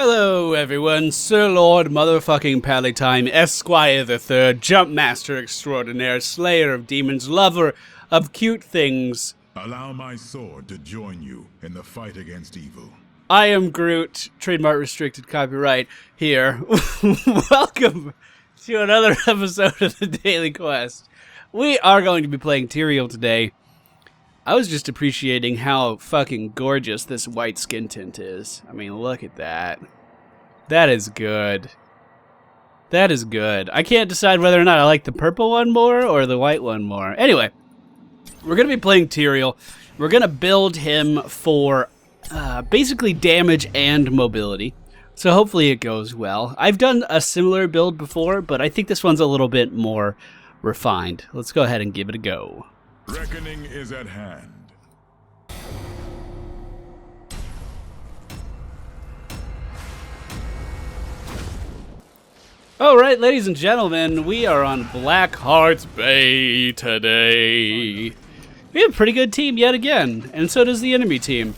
Hello everyone, Sir Lord Motherfucking Pallytime, Esquire the Third, Jump Master Extraordinaire, Slayer of Demons, Lover of Cute Things. Allow my sword to join you in the fight against evil. I am Groot, trademark restricted copyright here. Welcome to another episode of the Daily Quest. We are going to be playing Tyreal today. I was just appreciating how fucking gorgeous this white skin tint is. I mean, look at that. That is good. That is good. I can't decide whether or not I like the purple one more or the white one more. Anyway, we're going to be playing Tyreal. We're going to build him for basically damage and mobility. So hopefully it goes well. I've done a similar build before, but I think this one's a little bit more refined. Let's go ahead and give it a go. Reckoning is at hand. Alright, ladies and gentlemen, we are on Blackheart's Bay today. We have a pretty good team yet again, and so does the enemy team.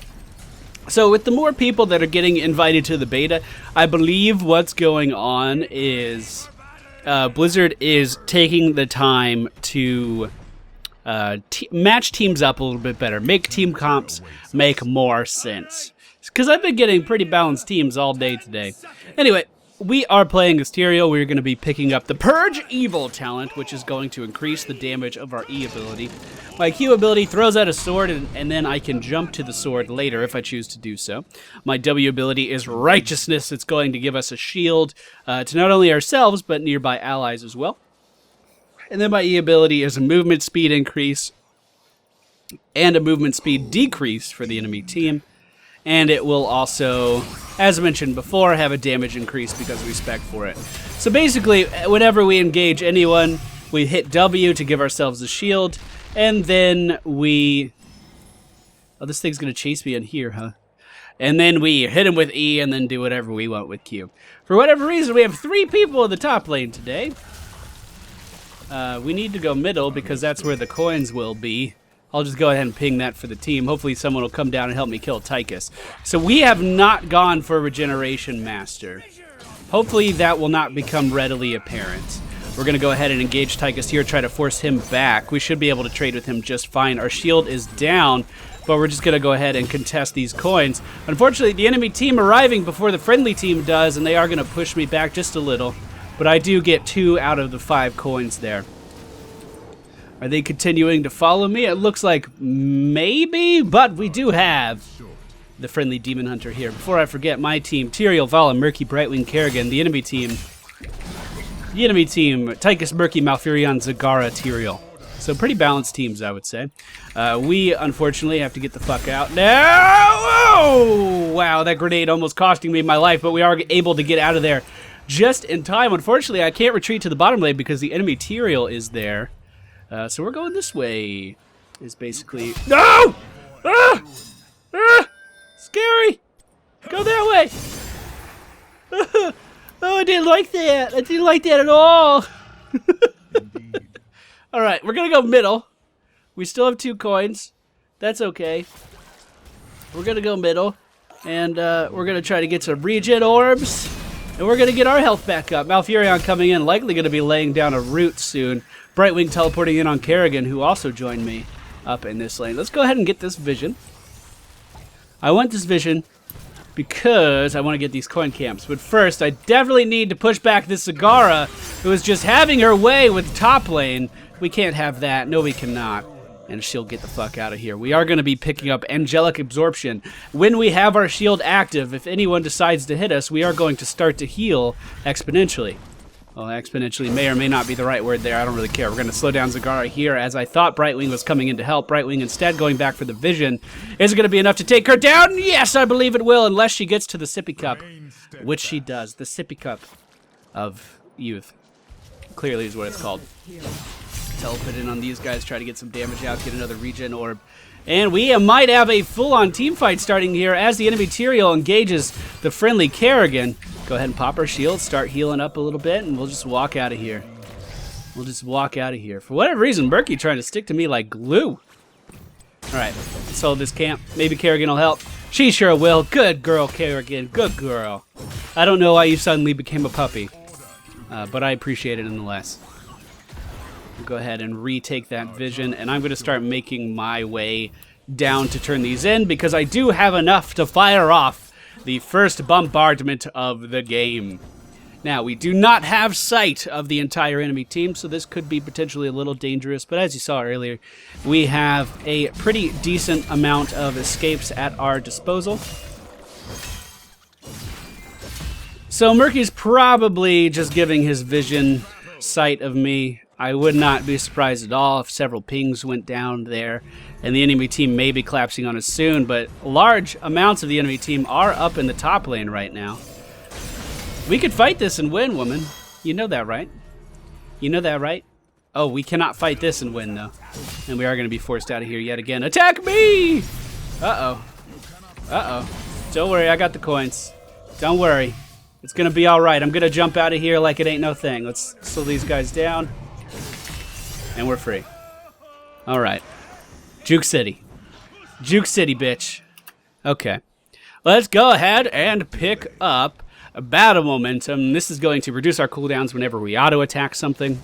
So with the more people that are getting invited to the beta, I believe what's going on is Blizzard is taking the time to match teams up a little bit better, make team comps make more sense. Because I've been getting pretty balanced teams all day today. Anyway, we are playing as Tyreal. We're going to be picking up the Purge Evil talent, which is going to increase the damage of our E ability. My Q ability throws out a sword, and then I can jump to the sword later if I choose to do so. My W ability is Righteousness. It's going to give us a shield to not only ourselves, but nearby allies as well. And then my E ability is a movement speed increase and a movement speed decrease for the enemy team. And it will also, as I mentioned before, have a damage increase because we spec for it. So basically, whenever we engage anyone, we hit W to give ourselves a shield, and then we... Oh, this thing's going to chase me in here, huh? And then we hit him with E and then do whatever we want with Q. For whatever reason, we have 3 people in the top lane today. We need to go middle because that's where the coins will be. I'll just go ahead and ping that for the team. Hopefully someone will come down and help me kill Tychus. So we have not gone for Regeneration Master. Hopefully that will not become readily apparent. We're going to go ahead and engage Tychus here, try to force him back. We should be able to trade with him just fine. Our shield is down, but we're just going to go ahead and contest these coins. Unfortunately, the enemy team arriving before the friendly team does, and they are going to push me back just a little. But I do get 2 out of the 5 coins there. Are they continuing to follow me? It looks like maybe, but we do have the friendly demon hunter here. Before I forget, my team, Tyreal, Vala, Murky, Brightwing, Kerrigan. The enemy team, Tychus, Murky, Malfurion, Zagara, Tyreal. So pretty balanced teams, I would say. We, unfortunately, have to get the fuck out now. Oh, wow, that grenade almost costing me my life, but we are able to get out of there just in time. Unfortunately, I can't retreat to the bottom lane because the enemy Tyreal is there. So we're going this way, is basically... No! Ah! Ah! Scary! Go that way! Oh, I didn't like that. I didn't like that at all. Alright, we're going to go middle. We still have 2 coins. That's okay. We're going to go middle. And we're going to try to get some regen orbs. And we're going to get our health back up. Malfurion coming in, likely going to be laying down a root soon. Brightwing teleporting in on Kerrigan, who also joined me up in this lane. Let's go ahead and get this vision. I want this vision because I want to get these coin camps. But first, I definitely need to push back this Zagara, who is just having her way with top lane. We can't have that. No, we cannot. And she'll get the fuck out of here. We are going to be picking up Angelic Absorption. When we have our shield active, if anyone decides to hit us, we are going to start to heal exponentially. Well, exponentially may or may not be the right word there. I don't really care. We're going to slow down Zagara here as I thought Brightwing was coming in to help. Brightwing instead going back for the vision. Is it going to be enough to take her down? Yes, I believe it will, unless she gets to the sippy cup, which she does. The sippy cup of youth. Clearly is what it's called. Teleport in on these guys, try to get some damage out, get another regen orb. And we might have a full-on team fight starting here as the enemy Tyreal engages the friendly Kerrigan. Go ahead and pop our shield, start healing up a little bit, and we'll just walk out of here. We'll just walk out of here. For whatever reason, Murky trying to stick to me like glue. Alright, let's hold this camp. Maybe Kerrigan will help. She sure will. Good girl, Kerrigan. Good girl. I don't know why you suddenly became a puppy, but I appreciate it nonetheless. I'll go ahead and retake that vision, and I'm going to start making my way down to turn these in because I do have enough to fire off the first bombardment of the game. Now, we do not have sight of the entire enemy team, so this could be potentially a little dangerous, but as you saw earlier, we have a pretty decent amount of escapes at our disposal. So Murky's probably just giving his vision sight of me. I would not be surprised at all if several pings went down there, and the enemy team may be collapsing on us soon, but large amounts of the enemy team are up in the top lane right now. We could fight this and win, woman. You know that, right? You know that, right? Oh, we cannot fight this and win, though. And we are going to be forced out of here yet again. Attack me! Uh-oh. Uh-oh. Don't worry, I got the coins. Don't worry. It's going to be all right. I'm going to jump out of here like it ain't no thing. Let's slow these guys down. And we're free. All right. Juke City. Juke City, bitch. Okay. Let's go ahead and pick up battle momentum. This is going to reduce our cooldowns whenever we auto-attack something.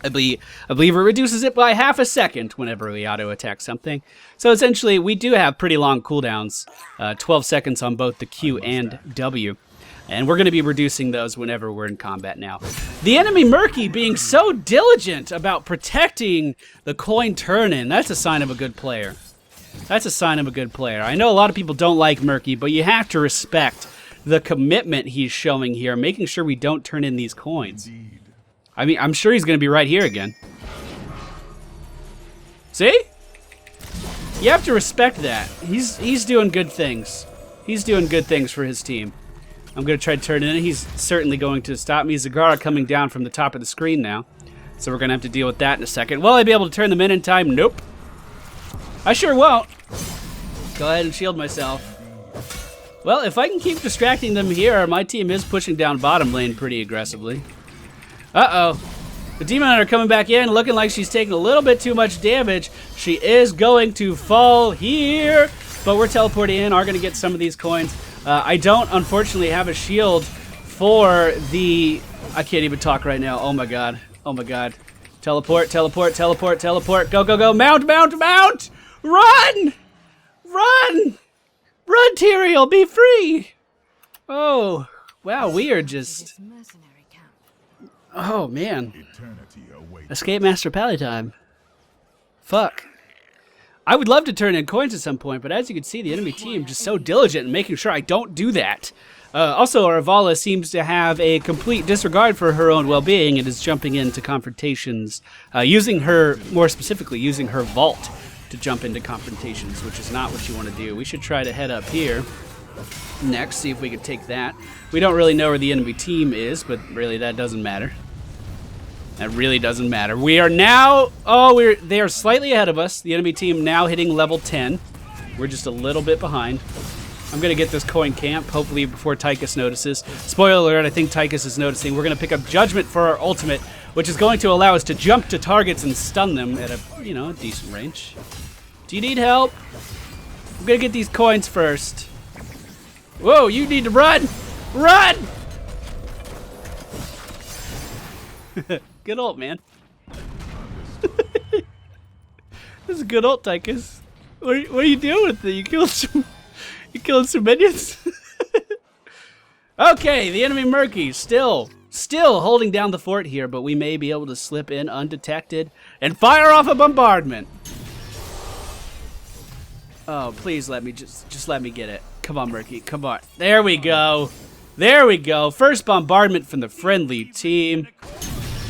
I believe it reduces it by half a second whenever we auto-attack something. So essentially, we do have pretty long cooldowns, 12 seconds on both the Q and W. And we're going to be reducing those whenever we're in combat now. The enemy Murky being so diligent about protecting the coin turn-in, that's a sign of a good player. That's a sign of a good player. I know a lot of people don't like Murky, but you have to respect the commitment he's showing here, making sure we don't turn in these coins. I mean, I'm sure he's going to be right here again. See? You have to respect that. He's doing good things. He's doing good things for his team. I'm going to try to turn it in. He's certainly going to stop me. Zagara coming down from the top of the screen now. So we're going to have to deal with that in a second. Will I be able to turn them in time? Nope. I sure won't. Go ahead and shield myself. Well, if I can keep distracting them here, my team is pushing down bottom lane pretty aggressively. Uh-oh. The Demon Hunter coming back in, looking like she's taking a little bit too much damage. She is going to fall here, but we're teleporting in, are going to get some of these coins. I don't, unfortunately, have a shield for the... I can't even talk right now. Oh, my God. Oh, my God. Teleport, teleport, teleport, teleport. Go, go, go. Mount, mount, mount! Run! Run! Run, Tyreal, be free! Oh, wow, we are just... Oh, man. Escape Master Pallytime. Fuck. I would love to turn in coins at some point, but as you can see, the enemy team just so diligent in making sure I don't do that. Also, Arvala seems to have a complete disregard for her own well-being and is jumping into confrontations, using her, more specifically, using her vault to jump into confrontations, which is not what you want to do. We should try to head up here next, see if we can take that. We don't really know where the enemy team is, but really that doesn't matter. That really doesn't matter. We are now, they are slightly ahead of us. The enemy team now hitting level 10. We're just a little bit behind. I'm going to get this coin camp, hopefully before Tychus notices. Spoiler alert, I think Tychus is noticing. We're going to pick up Judgment for our ultimate, which is going to allow us to jump to targets and stun them at a, a decent range. Do you need help? I'm going to get these coins first. Whoa, you need to run! Run! Good ult, man. This is a good ult, Tychus. What are you doing with it? You killing some minions? Okay, the enemy Murky still holding down the fort here, but we may be able to slip in undetected and fire off a bombardment. Oh, please let me just let me get it. Come on, Murky, come on. There we go. There we go. First bombardment from the friendly team.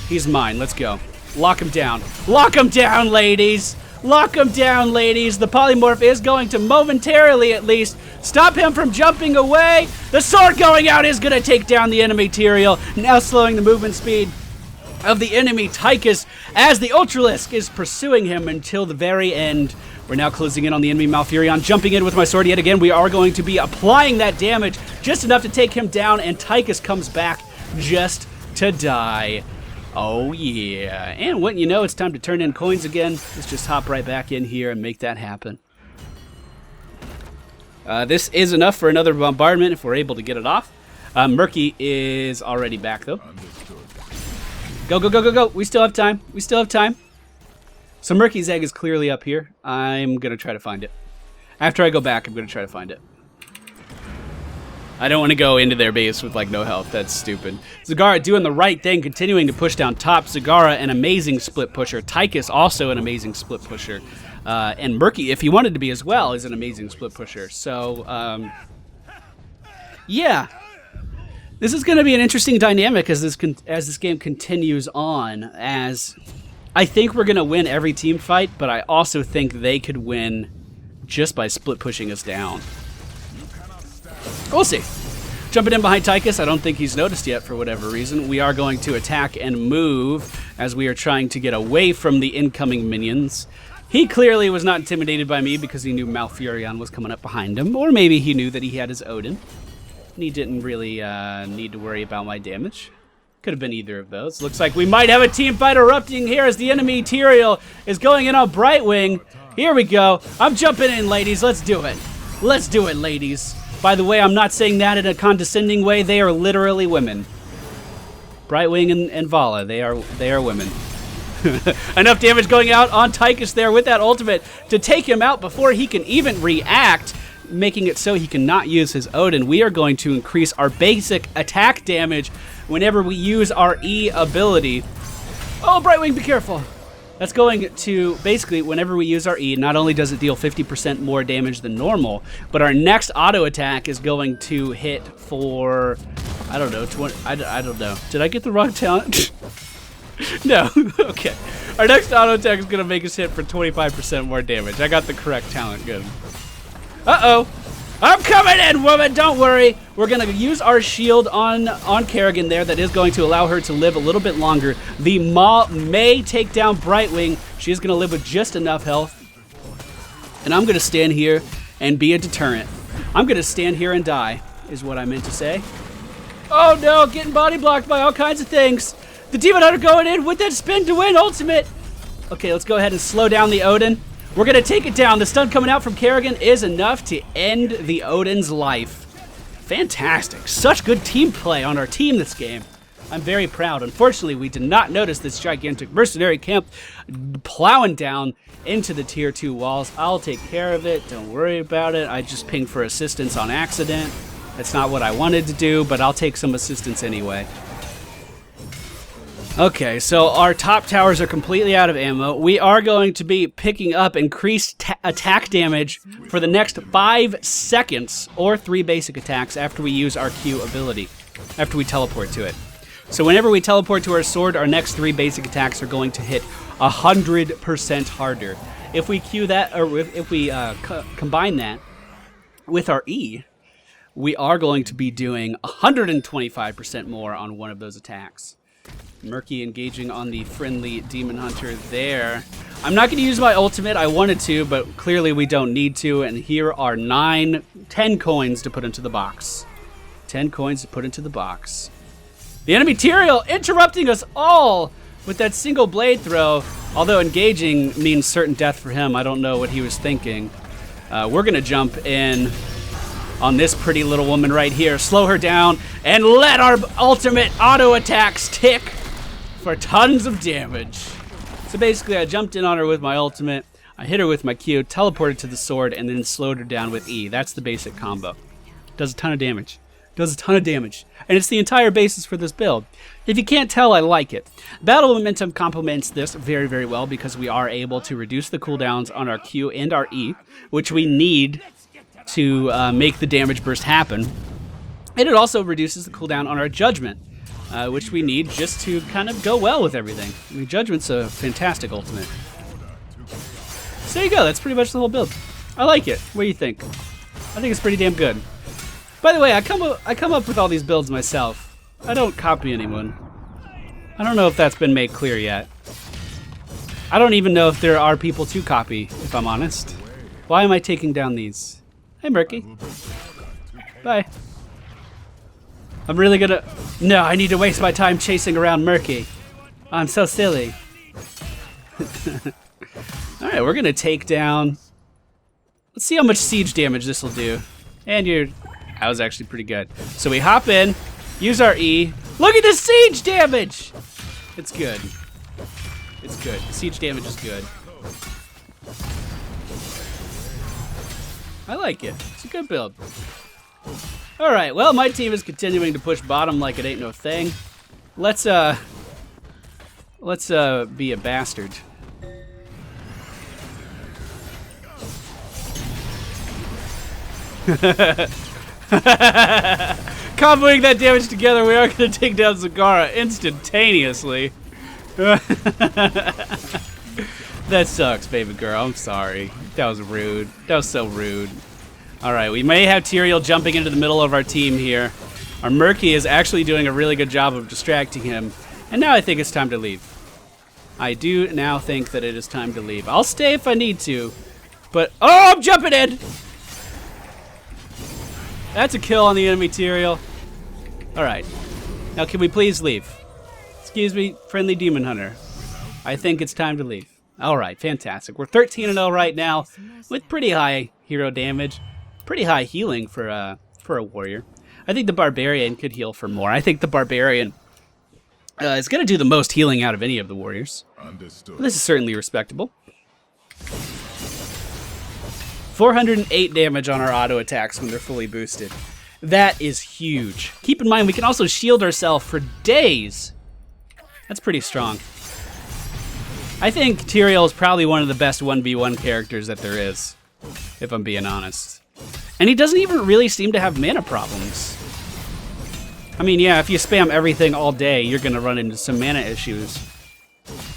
He's mine. Let's go. Lock him down. Lock him down, ladies. Lock him down, ladies. The polymorph is going to momentarily, at least, stop him from jumping away. The sword going out is going to take down the enemy Tyreal, now slowing the movement speed of the enemy Tychus as the Ultralisk is pursuing him until the very end. We're now closing in on the enemy Malfurion, jumping in with my sword yet again. We are going to be applying that damage just enough to take him down, and Tychus comes back just to die. Oh yeah, and wouldn't you know, it's time to turn in coins again. Let's just hop right back in here and make that happen. This is enough for another bombardment if we're able to get it off. Murky is already back, though. Go, go, go, go, go. We still have time. We still have time. So Murky's egg is clearly up here. I'm going to try to find it. After I go back, I'm going to try to find it. I don't want to go into their base with, like, no health. That's stupid. Zagara doing the right thing, continuing to push down top. Zagara, an amazing split pusher. Tychus, also an amazing split pusher. And Murky, if he wanted to be as well, is an amazing split pusher. So, yeah. This is going to be an interesting dynamic as this game continues on. As I think we're going to win every team fight, but I also think they could win just by split pushing us down. We'll see. Jumping in behind Tychus, I don't think he's noticed yet for whatever reason. We are going to attack and move as we are trying to get away from the incoming minions. He clearly was not intimidated by me because he knew Malfurion was coming up behind him, or maybe he knew that he had his Odin. And he didn't really need to worry about my damage. Could have been either of those. Looks like we might have a team fight erupting here as the enemy Tyreal is going in on Brightwing. Here we go. I'm jumping in, ladies. Let's do it. Let's do it, ladies. By the way, I'm not saying that in a condescending way. They are literally women. Brightwing and Vala, they are women. Enough damage going out on Tychus there with that ultimate to take him out before he can even react, making it so he cannot use his Odin. We are going to increase our basic attack damage whenever we use our E ability. Oh, Brightwing, be careful. That's going to, basically, whenever we use our E, not only does it deal 50% more damage than normal, but our next auto attack is going to hit for, I don't know, 20, I don't know. Did I get the wrong talent? No. Okay. Our next auto attack is going to make us hit for 25% more damage. I got the correct talent. Good. Uh-oh. I'm coming in, woman. Don't worry. We're going to use our shield on Kerrigan there. That is going to allow her to live a little bit longer. The Maw may take down Brightwing. She is going to live with just enough health. And I'm going to stand here and be a deterrent. I'm going to stand here and die, is what I meant to say. Oh, no. Getting body blocked by all kinds of things. The Demon Hunter going in with that spin to win ultimate. Okay, let's go ahead and slow down the Odin. We're going to take it down. The stun coming out from Kerrigan is enough to end the Odin's life. Fantastic. Such good team play on our team this game. I'm very proud. Unfortunately, we did not notice this gigantic mercenary camp plowing down into the tier 2 walls. I'll take care of it. Don't worry about it. I just pinged for assistance on accident. That's not what I wanted to do, but I'll take some assistance anyway. Okay, so our top towers are completely out of ammo. We are going to be picking up increased attack damage for the next 5 seconds, or 3 basic attacks after we use our Q ability, after we teleport to it. So whenever we teleport to our sword, our next 3 basic attacks are going to hit 100% harder. If we Q that, or if we combine that with our E, we are going to be doing 125% more on one of those attacks. Murky engaging on the friendly Demon Hunter there. I'm not going to use my ultimate. I wanted to, but clearly we don't need to. And here are 10 coins to put into the box. 10 coins to put into the box. The enemy Tyreal interrupting us all with that single blade throw. Although engaging means certain death for him. I don't know what he was thinking. We're going to jump in on this pretty little woman right here. Slow her down and let our ultimate auto attacks tick for tons of damage. So basically I jumped in on her with my ultimate, I hit her with my Q, teleported to the sword, and then slowed her down with E. That's the basic combo. Does a ton of damage. Does a ton of damage. And it's the entire basis for this build. If you can't tell, I like it. Battle Momentum complements this very, very well because we are able to reduce the cooldowns on our Q and our E, which we need to make the damage burst happen. And it also reduces the cooldown on our Judgment, which we need just to kind of go well with everything. I mean, Judgment's a fantastic ultimate. So there you go. That's pretty much the whole build. I like it. What do you think? I think it's pretty damn good. By the way, I come up with all these builds myself. I don't copy anyone. I don't know if that's been made clear yet. I don't even know if there are people to copy, if I'm honest. Why am I taking down these? Hey, Murky. Bye. I'm really gonna... No, I need to waste my time chasing around Murky. I'm so silly. Alright, we're gonna take down... Let's see how much siege damage this will do. And that was actually pretty good. So we hop in, use our E. Look at the siege damage! It's good. It's good. Siege damage is good. I like it. It's a good build. Alright, well, my team is continuing to push bottom like it ain't no thing. Let's be a bastard. Comboing that damage together, we are going to take down Zagara instantaneously. That sucks, baby girl. I'm sorry. That was rude. That was so rude. Alright, we may have Tyreal jumping into the middle of our team here. Our Murky is actually doing a really good job of distracting him. And now I think it's time to leave. I do now think that it is time to leave. I'll stay if I need to. But, oh, I'm jumping in! That's a kill on the enemy Tyreal. Alright. Now can we please leave? Excuse me, friendly demon hunter. I think it's time to leave. Alright, fantastic. We're 13-0 right now with pretty high hero damage. Pretty high healing for a warrior. I think the barbarian could heal for more. I think the barbarian is going to do the most healing out of any of the warriors. Understood. This is certainly respectable. 408 damage on our auto attacks when they're fully boosted. That is huge. Keep in mind, we can also shield ourselves for days. That's pretty strong. I think Tyreal is probably one of the best 1v1 characters that there is, if I'm being honest. And he doesn't even really seem to have mana problems. I mean, yeah, if you spam everything all day, you're going to run into some mana issues.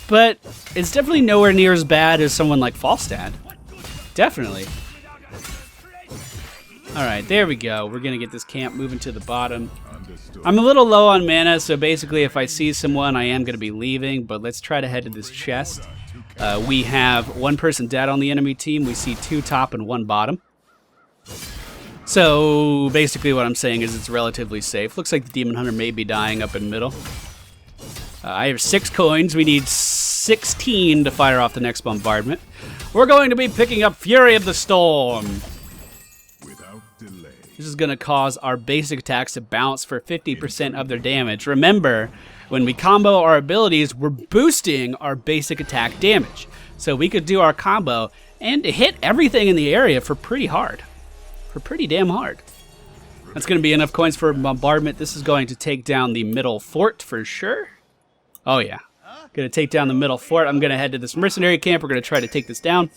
But it's definitely nowhere near as bad as someone like Falstad. Definitely. Alright, there we go. We're going to get this camp moving to the bottom. I'm a little low on mana, so basically if I see someone, I am going to be leaving. But let's try to head to this chest. We have one person dead on the enemy team. We see 2 top and 1 bottom. So basically what I'm saying is it's relatively safe. Looks like the Demon Hunter may be dying up in middle. I have 6 coins. We need 16 to fire off the next bombardment. We're going to be picking up Fury of the Storm. Without delay. This is going to cause our basic attacks to bounce for 50% of their damage. Remember, when we combo our abilities, we're boosting our basic attack damage. So we could do our combo and hit everything in the area for pretty hard. For pretty damn hard. That's going to be enough coins for a bombardment. This is going to take down the middle fort for sure. Oh yeah. Going to take down the middle fort. I'm going to head to this mercenary camp. We're going to try to take this down.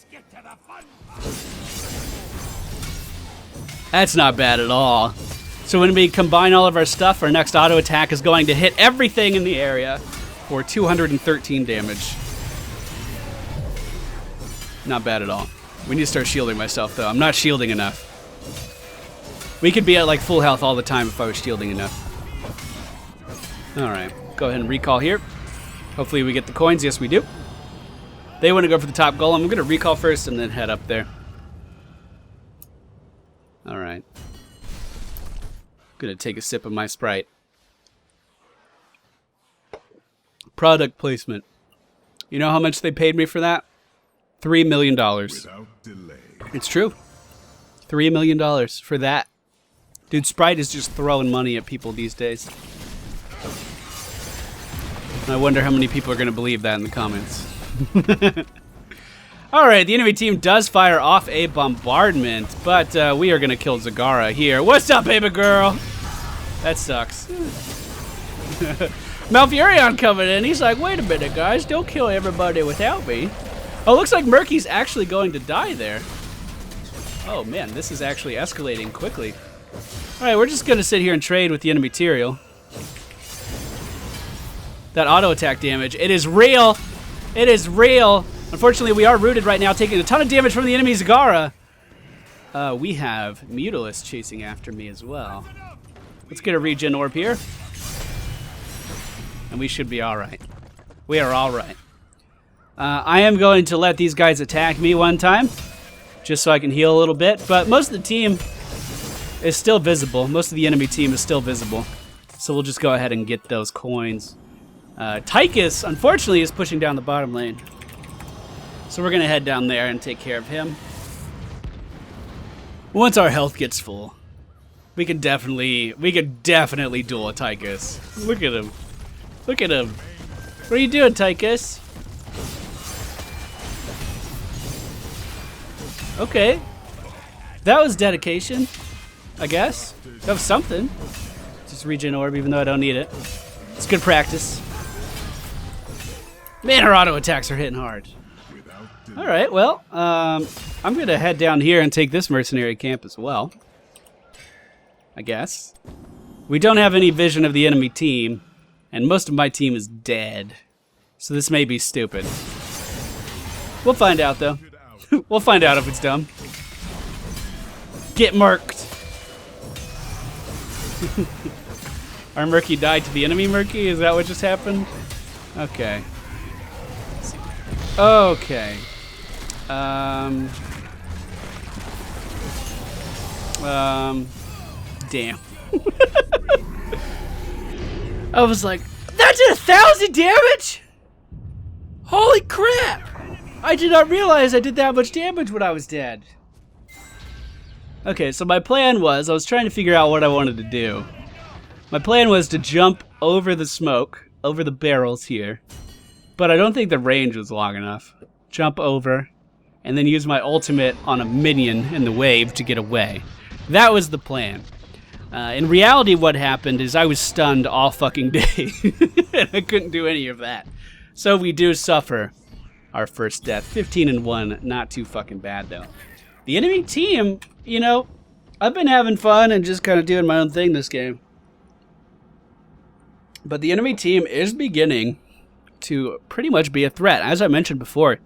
That's not bad at all. So when we combine all of our stuff, our next auto attack is going to hit everything in the area for 213 damage. Not bad at all. We need to start shielding myself, though. I'm not shielding enough. We could be at like full health all the time if I was shielding enough. Alright, go ahead and recall here. Hopefully we get the coins. Yes, we do. They want to go for the top golem. I'm going to recall first and then head up there. Alright. Gonna take a sip of my Sprite. Product placement. You know how much they paid me for that? $3 million. Without delay. It's true. $3 million for that. Dude, Sprite is just throwing money at people these days. I wonder how many people are going to believe that in the comments. Alright, the enemy team does fire off a bombardment, but we are going to kill Zagara here. What's up, baby girl? That sucks. Malfurion coming in. He's like, wait a minute, guys. Don't kill everybody without me. Oh, looks like Murky's actually going to die there. Oh, man, this is actually escalating quickly. Alright, we're just going to sit here and trade with the enemy Tyreal. That auto attack damage. It is real. It is real. Unfortunately, we are rooted right now, taking a ton of damage from the enemy Zagara. We have Mutalisk chasing after me as well. Let's get a regen orb here. And we should be alright. We are alright. I am going to let these guys attack me one time, just so I can heal a little bit. But most of the team is still visible. Most of the enemy team is still visible. So we'll just go ahead and get those coins. Tychus, unfortunately, is pushing down the bottom lane. So we're going to head down there and take care of him. Once our health gets full. We could definitely duel a Tychus. Look at him. Look at him. What are you doing, Tychus? Okay. That was dedication, I guess. That was something. Just regen orb, even though I don't need it. It's good practice. Man, our auto attacks are hitting hard. Alright, well, I'm going to head down here and take this mercenary camp as well. I guess. We don't have any vision of the enemy team, and most of my team is dead. So this may be stupid. We'll find out, though. We'll find out if it's dumb. Get marked. Our Murky died to the enemy Murky? Is that what just happened? Okay. Okay. Damn. I was like, that did 1,000 damage? Holy crap! I did not realize I did that much damage when I was dead. Okay, so my plan was, I was trying to figure out what I wanted to do. My plan was to jump over the smoke, over the barrels here, but I don't think the range was long enough. Jump over, and then use my ultimate on a minion in the wave to get away. That was the plan. In reality, what happened is I was stunned all fucking day, and I couldn't do any of that. So we do suffer our first death. 15-1, not too fucking bad though. The enemy team, you know, I've been having fun and just kind of doing my own thing this game. But the enemy team is beginning to pretty much be a threat. As I mentioned before,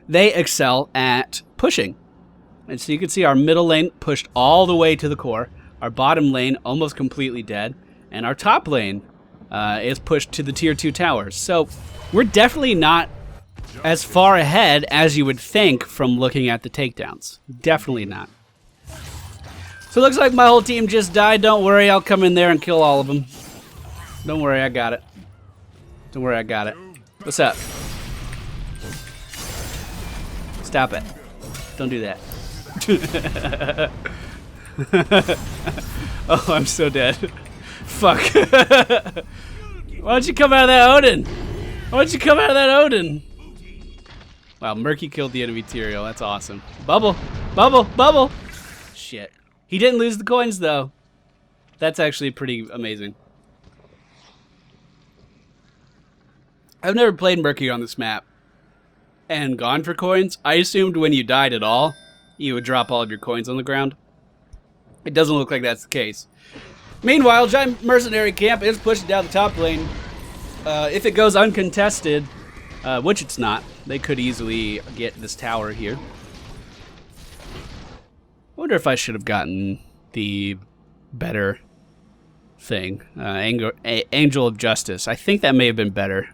they excel at pushing. And so you can see our middle lane pushed all the way to the core. Our bottom lane almost completely dead. And our top lane is pushed to the tier 2 towers. So we're definitely not as far ahead as you would think from looking at the takedowns. Definitely not. So it looks like my whole team just died. Don't worry, I'll come in there and kill all of them. Don't worry, I got it. Don't worry, I got it. What's up? Stop it. Don't do that. Oh, I'm so dead. Fuck. Why don't you come out of that Odin? Why don't you come out of that Odin? Wow, Murky killed the enemy Tyreal. That's awesome. Bubble! Bubble! Bubble! Shit. He didn't lose the coins, though. That's actually pretty amazing. I've never played Murky on this map and gone for coins. I assumed when you died at all, you would drop all of your coins on the ground. It doesn't look like that's the case. Meanwhile, Giant Mercenary Camp is pushing down the top lane. If it goes uncontested, which it's not, they could easily get this tower here. I wonder if I should have gotten the better thing. Angel of Justice. I think that may have been better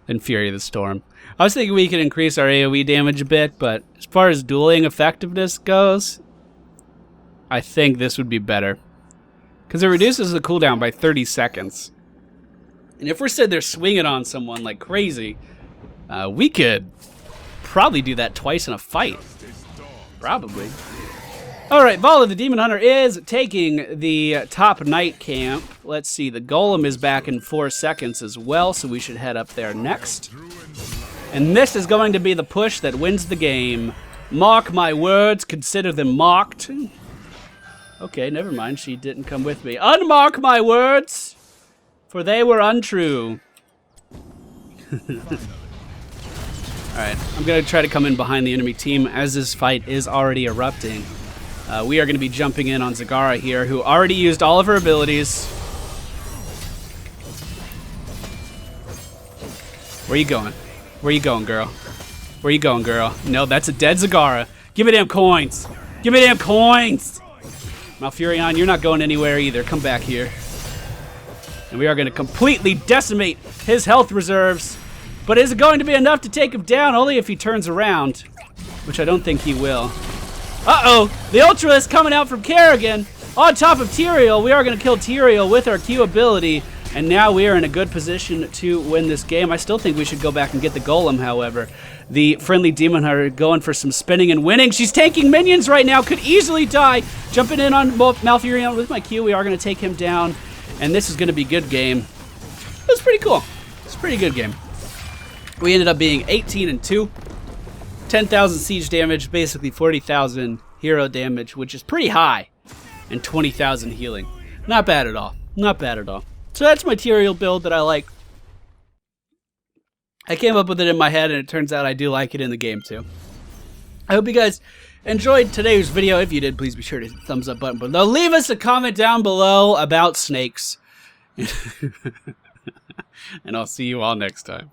than Fury of the Storm. I was thinking we could increase our AoE damage a bit, but as far as dueling effectiveness goes, I think this would be better. Because it reduces the cooldown by 30 seconds. And if we're sitting there swinging on someone like crazy, we could probably do that twice in a fight. Probably. Alright, Vala the Demon Hunter is taking the top knight camp. Let's see, the Golem is back in 4 seconds as well, so we should head up there next. And this is going to be the push that wins the game. Mark my words, consider them marked. Okay, never mind, she didn't come with me. Unmark my words, for they were untrue. Alright, I'm going to try to come in behind the enemy team as this fight is already erupting. We are going to be jumping in on Zagara here, who already used all of her abilities. Where you going? Where you going, girl? Where you going, girl? No, that's a dead Zagara. Give me damn coins. Give me damn coins. Malfurion, you're not going anywhere either. Come back here. And we are going to completely decimate his health reserves. But is it going to be enough to take him down? Only if he turns around, which I don't think he will. Uh-oh, the Ultra is coming out from Kerrigan. On top of Tyreal, we are going to kill Tyreal with our Q ability. And now we are in a good position to win this game. I still think we should go back and get the Golem, however. the friendly Demon Hunter going for some spinning and winning. She's tanking minions right now. Could easily die. Jumping in on Malfurion with my Q. We are going to take him down. And this is going to be a good game. It was pretty cool. It's a pretty good game. We ended up being 18-2. 10,000 siege damage. Basically 40,000 hero damage, which is pretty high. And 20,000 healing. Not bad at all. Not bad at all. So that's my Tyreal build that I like. I came up with it in my head, and it turns out I do like it in the game, too. I hope you guys enjoyed today's video. If you did, please be sure to hit the thumbs up button below. Leave us a comment down below about snakes. And I'll see you all next time.